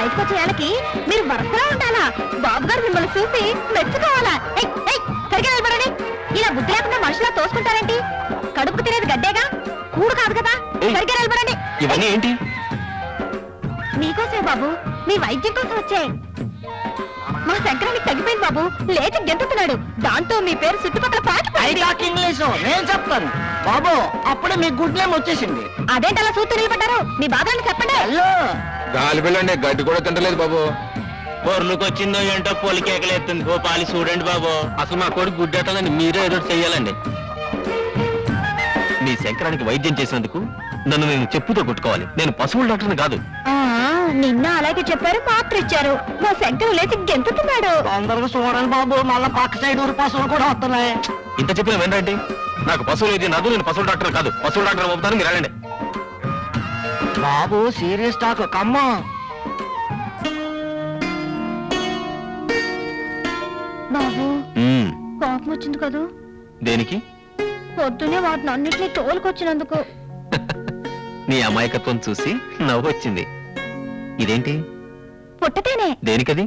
బయటకు వచ్చే వాళ్ళకి మీరు వరుసలో ఉండాలా. బాబు గారు మిమ్మల్ని చూసి మెచ్చుకోవాలా. సరిగ్గా నిలబడండి. ఇలా బుద్ధి లేకుండా మనుషులా తోసుకుంటారేంటి? కడుపుకు తినేది గడ్డేగా, కూడు కాదు కదా. సరిగ్గా నిలబడండి. ఇవన్నీ ఏంటి? నీకోసే బాబు, మీ వైద్యం కోసం వచ్చే. మా శంకరానికి తగ్గిపోయింది బాబు, లేచి గెంతుతున్నాడు. దాంతో మీ పేరు చుట్టుపక్కల పాటిపోయింది. ఇంగ్లీషు నేను చెప్తాను బాబు. అప్పుడే మీ గుడ్ నేమ్ వచ్చేసింది. అదేంటి అలా చూస్తూ నిలబడ్డారు? మీ బాధలను చెప్పండి. హలో గాలి పిల్లండి, గడ్డి కూడా తింటలేదు బాబు. పొర్లుకు వచ్చిందో ఏంటో పొలి కేకలేస్తుంది. ఓ పాలి చూడండి బాబు. అసలు మా కొడుకు గుడ్డెట్టాలని మీరే ఏదో చెయ్యాలండి. మీ శంకరానికి వైద్యం చేసినందుకు నన్ను నేను చెప్పుతో కొట్టుకోవాలి. నేను పశువుల డాక్టర్ని కాదు. నిన్న అలాగే చెప్పారు, మాత్ర ఇచ్చారు. మా శంకరం లేచి గెంతుతున్నాడు. తొందరగా చూడండి బాబు, మళ్ళా పక్క సైడ్ ఊరి పశువులు కూడా వస్తున్నాయి. ఇంత చెప్పిన వినండి, నాకు పశువులు ఇది నాదు. నేను పశువుల డాక్టర్ కాదు. పశువుల డాక్టర్ అవుతాను, మీరు వెళ్ళండి. బాబు సీరియస్ టాక్ కమ్మా. బాబు కోపం వచ్చింది కదూ? దేనికి? పొద్దునే వాటిని అన్నిటినీ తోలుకొచ్చినందుకు. నీ అమాయకత్వం చూసి నవ్వు వచ్చింది. ఇదేంటి? పుట్టతేనే. దేనికది?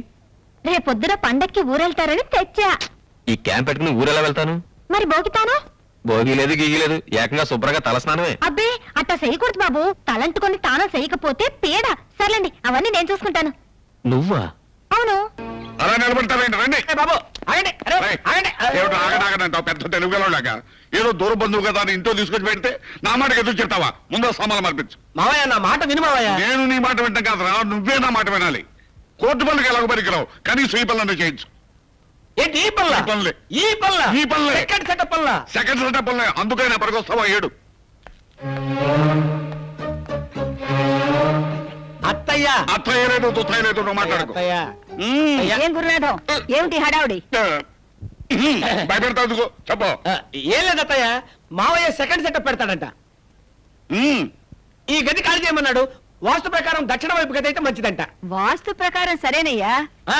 రేపొద్దున పండక్కి ఊరెళ్తారని తెచ్చా. ఈ క్యాంప్ పెట్టుకుని ఊరెలా వెళ్తాను? మరి బోగితాను? భోగి లేదు, గీగి లేదు, ఏకంగా శుభ్రంగా తలస్నానమే. అబ్బే అట్టా చేయకూడదు బాబు. తలంటుకొని తానం చేయకపోతే పీడ. సర్లేండి, అవన్నీ నేను చూసుకుంటాను. నువ్వా? అవును. అలా నిలబడతారండి, రండి బాబు ఆగండి. ఆగడాగడంటావు పెద్ద తెలుగులాగా. ఏదో దూర బంధువు కదా అని ఇంట్లో తీసుకొచ్చి పెడితే నా మాటకి ఎదురు చెప్తావా? ముందు సామాన్లు మార్పించు. మావయ్య నా మాట విను మావయ్య. నేను నీ మాట వింటాం కాదురా, నువ్వే నా మాట వినాలి. కోర్టు పనులకు ఎలాగో పనికిరావు, కనీసం ఈ పనులన్నీ చేయించు. ఏంటి ఈ పనుల? ఈ పనులే. ఈ పనుల? ఈ పనులే. సెకండ్ సెటప్ పనుల? సెకండ్ సెటప్ పనులే. అందుకైనా పనికొస్తావా? ఏడు. అత్తయ్య అత్తయ్య లేదు, తుత్తయ్య లేదు, నువ్వు మాట్లాడుకో. అత్తయ్య ఏం గురునాథం, ఏమిటి హడావుడి? భయపెడతావు చెప్పు. ఏం లేదు అత్తయ్య, మావయ్య సెకండ్ సెటప్ పెడతాడంట. ఈ గది ఖాళీ చేయమన్నాడు. వాస్తు ప్రకారం దక్షిణ వైపు గది అయితే మంచిదంట. వాస్తు ప్రకారం సరేనయ్యా,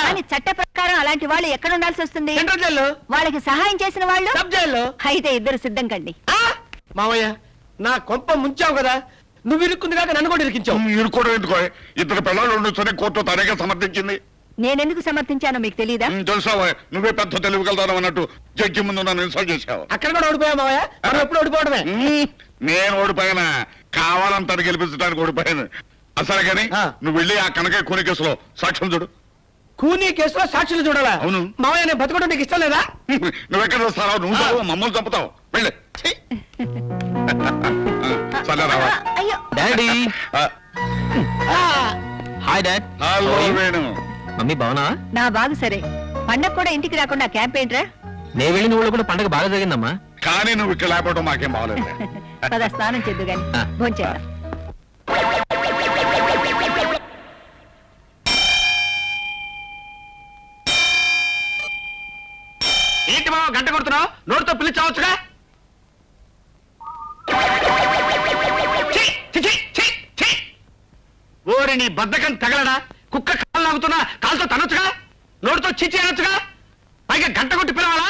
కానీ చట్ట ప్రకారం అలాంటి వాళ్ళు ఎక్కడ ఉండాల్సి వస్తుంది? సెంట్రల్ జైల్లో. వాళ్ళకి సహాయం చేసిన వాళ్ళు సబ్ జైల్లో. అయితే ఇద్దరు సిద్ధం కండి. మావయ్య నా కొంప ముంచావు కదా, నువ్వు ఇరుక్కుంది కాక నన్ను కూడా ఇరికించావు. ఇరుకోవడం ఎందుకో? ఇద్దరు పిల్లలు ఉండొచ్చని కోర్టు తనేగా సమర్థించింది. నేనెందుకు సమర్థించానో మీకు తెలీదా? తెలుసావా? నువ్వే పెద్ద తెలివిగలుగుతావు అన్నట్టు జడ్జి ముందు నన్ను ఇన్సల్ట్ చేసావు. అక్కడ కూడా ఓడిపోయా మావయ్య. మనం ఎప్పుడు ఓడిపోవడమే. నేను ఓడిపోయానా? కావాలంతా గెలిపించడానికి ఓడిపోయాను. అసలు కానీ నువ్వు వెళ్ళి ఆ కనకయ్య కూని కేసులో సాక్ష్యం చూడు. కూనీ కేసులో సాక్షులు చూడాలా? అవును. మావయ్య నేను బతకడం నీకు ఇష్టం లేదా? నువ్వెక్కడ వస్తావు? నువ్వు చదువు, మమ్మల్ని చంపుతావు. వెళ్ళి సరే రావా. అయ్యో daddy. Hi dad. Hello Venu. Mummy బావునా? నా బాగు సరే. పండగ కూడా ఇంటికి రాకుండా క్యాంప్ ఏంట్రా? నేను వెళ్ళిన ఊళ్ళో కూడా పండగ బాగా జరిగిందమ్మా. కానీ నువ్వు ఇక్కడ లేకపోవడం మాకేం బాగలేదు. పద స్నానం చేద్దు గాని భోంచేద్దాం. ఏంటి మావ గంట కొడుతున్నావు? నోటితో పిలిచావచ్చుగా. ఓరి నీ బద్దకం తగలడా? కుక్క కాలు లాగుతున్నా కాలుతో తనొచ్చుగా, నోటితో చిచి అనొచ్చుగా. పైగా గంట కొట్టి పిలవాలా?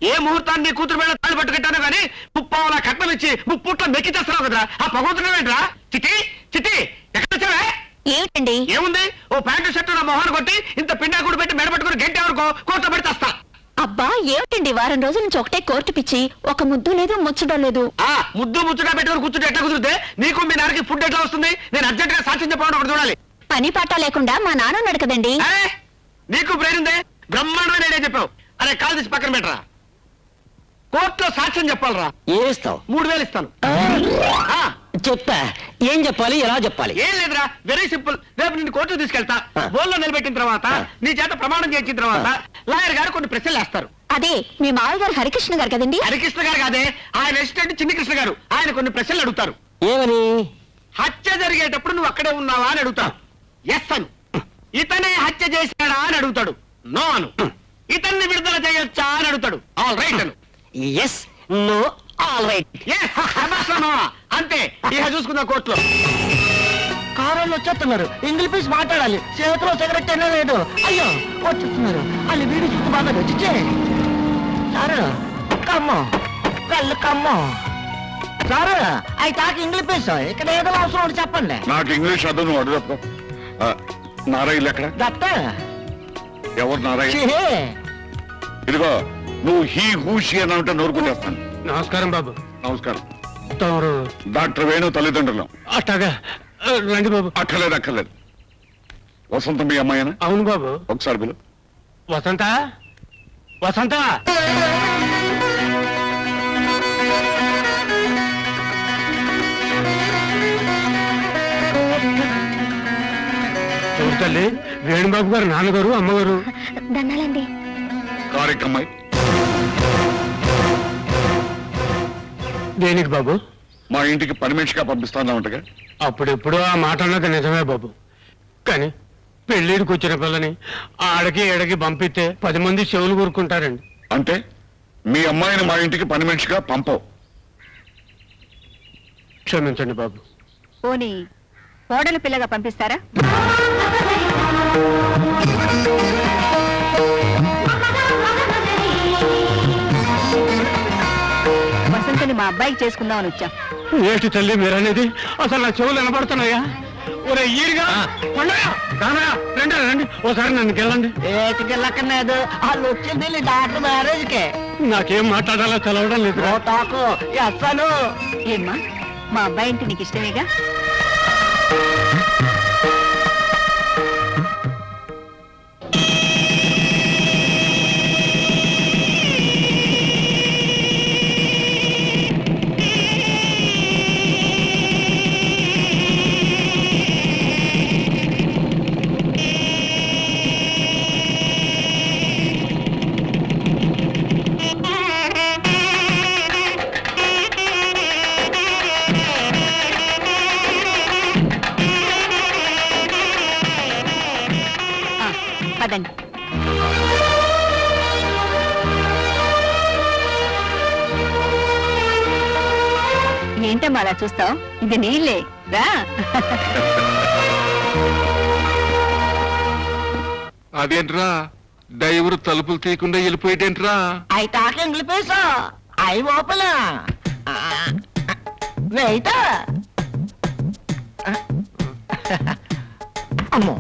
ఏ ముహూర్తాన్ని నీ కూతురు మీద తాళ్ళు పట్టుకెట్టాను కానీ ముప్పావలా కట్నం ఇచ్చి ముప్పుట్లో మెక్కి చేస్తున్నావు కదరా. ఆ పగవుతున్నావేంట్రా? చిట్టి చిట్టి ఎక్కడ వచ్చావే? ఏమిటండి? ఏముంది, ఓ ప్యాంటు షర్టు నా మొహాన్ని కొట్టి ఇంత పిండాకుడు పెట్టి మెడబట్టుకుని గంట ఎవరికో కోర్టులో పెడితే వస్తా. అబ్బా ఏమిటండి, వారం రోజుల నుంచి ఒకటే కోర్టు పిచ్చి. ఒక ముద్దు లేదు, ముచ్చడం లేదు. ముద్దు ముచ్చుగా పెట్టుకుని కూర్చుంటే ఎట్లా కుదిరితే? నీకు మీ నాన్నకి ఫుడ్ ఎట్లా వస్తుంది? నేను అర్జెంట్ గా సాక్ష్యం చెప్పడం ఒకటి చూడాలి. పని పాట లేకుండా మా నాన్న ఉన్నాడు కదండి. నీకు బ్రెయిన్ ఉందే, బ్రహ్మాండమైన ఐడియా చెప్పావు. అరే కాలు తీసి పక్కన పెట్టరా. కోర్టులో సాక్ష్యం చెప్పాలరా. ఏమిస్తావు? 3000 ఇస్తాను. చెప్తా. ఏం చెప్పాలి, ఎలా చెప్పాలి? ఏం లేదురా, వెరీ సింపుల్. రేపు నిన్ను కోర్టుకు తీసుకెళ్తా. బోల్లో నిలబెట్టిన తర్వాత నీ చేత ప్రమాణం చేయించిన తర్వాత లాయర్ గారు కొన్ని ప్రశ్నలు వేస్తారు. అదే మీ మామగారు హరికృష్ణ గారు కదండి. హరికృష్ణ గారు కాదే, ఆయన అసిస్టెంట్ చిన్ని కృష్ణ గారు. ఆయన కొన్ని ప్రశ్నలు అడుగుతారు. ఏమని? హత్య జరిగేటప్పుడు నువ్వు అక్కడే ఉన్నావా అని అడుగుతాడు. ఎస్ అను. ఇతనే హత్య చేశాడా అని అడుగుతాడు. నో అను. ఇతన్ని విడుదల చేయొచ్చా అని అడుగుతాడు. ఆల్ రైట్ అను. Yes, no, all right. అంతే. ఇక చూసుకుందాం కోర్టులో. కారులో వచ్చేస్తున్నారు. ఇంగ్లీష్ మాట్లాడాలి. చేతిలో సిగరెట్ అయినా లేదు. అయ్యో వచ్చేస్తున్నారు. వాళ్ళు వీడి చుట్టూ బాగా వచ్చిచ్చే సారు కమ్మో కళ్ళు కమ్మో సారు. అవి తాకి ఇంగ్లీష్ ఇక్కడ ఏదో అవసరం ఒకటి చెప్పండి. నాకు ఇంగ్లీష్ అర్థం, నువ్వు అడుగు. నారాయణ ఎక్కడ? దత్త ఎవరు నారాయణ? ఛీ, ఇదిగో నువ్వు హీ హూషి అని అంటే నోరు కొట్టేస్తాను. నమస్కారం బాబు. నమస్కారం. తమరు డాక్టర్ వేణు తల్లిదండ్రులం. అట్టాగా రండి బాబు. అక్కర్లేదు. వసంత మీ అమ్మాయినా? అవును బాబు. ఒకసారి పిలు. వసంత వసంత చూడు తల్లి, వేణుబాబు గారు నాన్నగారు అమ్మగారు. దండాలండి. కారెక్కమ్మాయి దేనికి బాబు? మా ఇంటికి పని మనిషిగా పంపిస్తానంటగా. అప్పుడెప్పుడు ఆ మాట అన్నది నిజమే బాబు, కానీ పెళ్ళిడికి వచ్చిన పిల్లని ఆడకి ఏడకి పంపిస్తే 10 మంది చెవులు కూరుకుంటారండి. అంటే మీ అమ్మాయిని మా ఇంటికి పని మనిషిగా పంపవు. క్షమించండి బాబు. పోనీ కోడలు పిల్లగా పంపిస్తారా? వసంతని మా అబ్బాయికి చేసుకుందామని వచ్చాం. ఏంటి తల్లి మీరనేది? అసలు నా చెవులు వినపడుతున్నాయా? ఒరే ఈరిగా రండి రండి, ఓసారి నన్ను గెలండి. ఏటికి లక్కలేదు, వాళ్ళు వచ్చింది డాక్టర్ మ్యారేజ్కే. నాకేం మాట్లాడాలో తెలవడం లేదు. ఓ టాకు అసలు ఏమ్మా, మా అబ్బాయి అంటే నీకు ఇష్టమేగా? పదండి. ఏంటమ్మా అలా చూస్తావు? ఇది నీళ్ళే రా. అదేంట్రా డ్రైవర్ తలుపులు తీయకుండా వెళ్ళిపోయేటేంట్రా? అవి టాక్ ఇంగ్లీష్ అవి ఓపెన్ వెయిట్. అమ్మో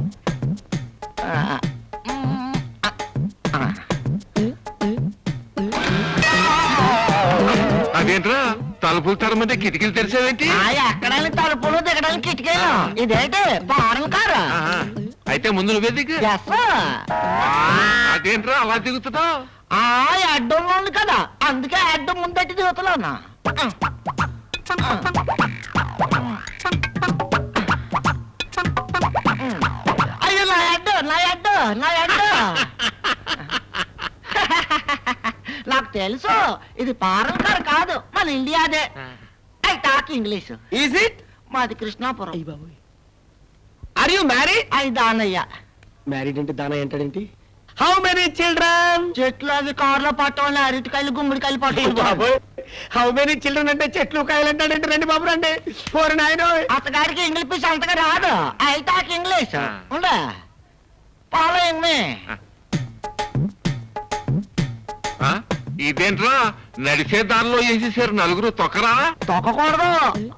అదేంట్రా తలుపులు తరమంటే కిటికీలు తెరిచావేంటి? ఎక్కడానికి తలుపులు దిగడానికి కిటికీలు. ఇదేంటి ఫారెన్ కారు? అయితే ముందు నువ్వే దిగు. అదేంట్రా అలా దిగుతున్నావు? అడ్డంలో ఉంది కదా, అందుకే అడ్డం ముందట్టి దిగుతున్నాను. అయ్యో నా అడ్డు నా అడ్డు నా అడ్డు. నాకు తెలుసు ఇది ఫారెన్ కారు కాదు, మన ఇండియాదే. I talk English. Is it? మాది కృష్ణాపురం. Are you married? అది దానయ్య. మ్యారీడ్ అంటే దాన ఏంటాడేంటి? How many children? చెట్లు అవి కారులో పట్టవాలి, అరటికాయలు గుమ్మడికాయలు పట్టుకుంటారు. హౌ మెనీ చిల్డ్రన్ అంటే చెట్లు కాయలు అంటాడంటే రండి బాబు రండి. పోరు నాయన. అతగారికి ఇంగ్లీష్ అంతగా రాదు. I talk English. ఉండే ఫాలోయింగ్ మీ. ఇదేంట్రా నడిచే దారిలో వేసేసారు నలుగురు తొక్కరా? తొక్కకూడదు,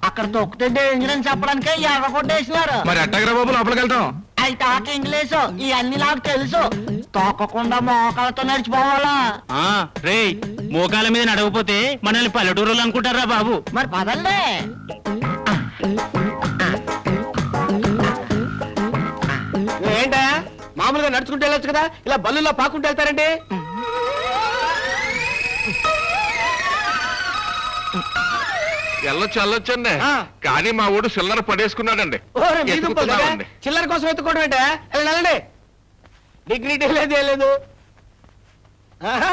అక్కడ తొక్కితే డేంజర్ అని చెప్పడానికే ఎర్ర కొట్టేసినారు. మరి ఎట్టగరా బాబు లోపలికి వెళ్తాం? ఐ టాక్ ఇంగ్లీష్, ఇవన్నీ నాకు తెలుసు. తొక్కకుండా మోకాలతో నడిచిపోవాలా? రే మోకాల మీద నడవపోతే మనల్ని పల్లెటూరులు అనుకుంటారా బాబు? మరి పదండి. ఏంటా మామూలుగా నడుచుకుంటూ వెళ్ళొచ్చు కదా, ఇలా బల్లుల్లో పాకుంటూ వెళ్తారండి? వెళ్ళొచ్చండి, కానీ మా ఊడు చిల్లర పడేసుకున్నాడండి. ఎత్తుకుతున్నామండి. చిల్లర కోసం ఎత్తుకోవడం ఏంటా? వెళ్ళండి. డిగ్నిటీ లేదు ఏం లేదు. ఆహా.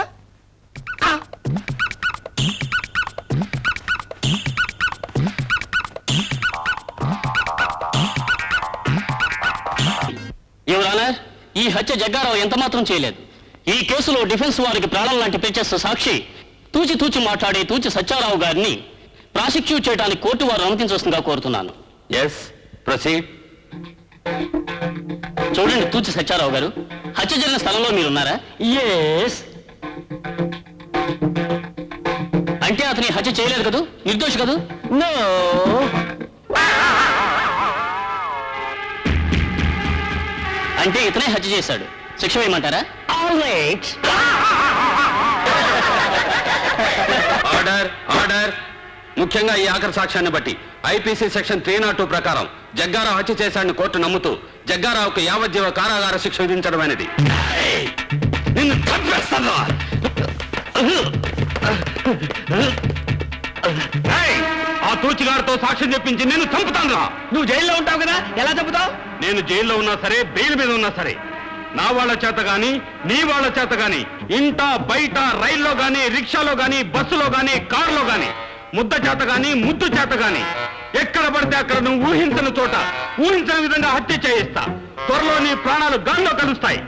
యువర్ ఆనర్, ఈ హత్య జగ్గారావు ఎంత మాత్రం చేయలేదు. ఈ కేసులో డిఫెన్స్ వారికి ప్రాణం లాంటి ప్రత్యక్ష సాక్షి తూచి తూచి మాట్లాడే తూచి సత్యారావు గారిని ప్రాసిక్యూట్ చేయడానికి కోర్టు వారు అనుమతించవలసిందిగా కోరుతున్నాను. Yes proceed. చూడండి తూచి సత్యారావు గారు, హత్య జరిగిన స్థలంలో మీరున్నారా? ఎస్. అంటే అతని హత్య చేయలేదు కదూ, నిర్దోషి కదూ? నో. అంటే ఇతనే హత్య చేశాడు. శిక్ష వేయమంటారా? Order order. ముఖ్యంగా ఈ ఆఖరి సాక్ష్యాన్ని బట్టి ఐపీసీ సెక్షన్ 302 ప్రకారం జగ్గారావు హత్య చేశాడని కోర్టు నమ్ముతూ జగ్గారావుకు యావజ్జీవ కారాగార శిక్ష విధించడం అనేది. నిన్ను చంపేస్తాను. ఆ తూచిగారితో సాక్ష్యం చెప్పించి నేను చంపుతాను. నువ్వు జైల్లో ఉంటావు కదా, ఎలా చెబుతావు? నేను జైల్లో ఉన్నా సరే, బెయిల్ మీద ఉన్నా సరే, నా వాళ్ళ చేత గాని నీ వాళ్ళ చేత గాని ఇంట బయట రైల్లో గాని రిక్షాలో గాని బస్సులో గాని కారులో గాని ముద్ద చేత గాని ముద్దు చేత గాని ఎక్కడ పడితే అక్కడ నువ్వు ఊహించని చోట ఊహించని విధంగా హత్య చేయిస్తా. త్వరలో నీ ప్రాణాలు గాల్లో కలుస్తాయి.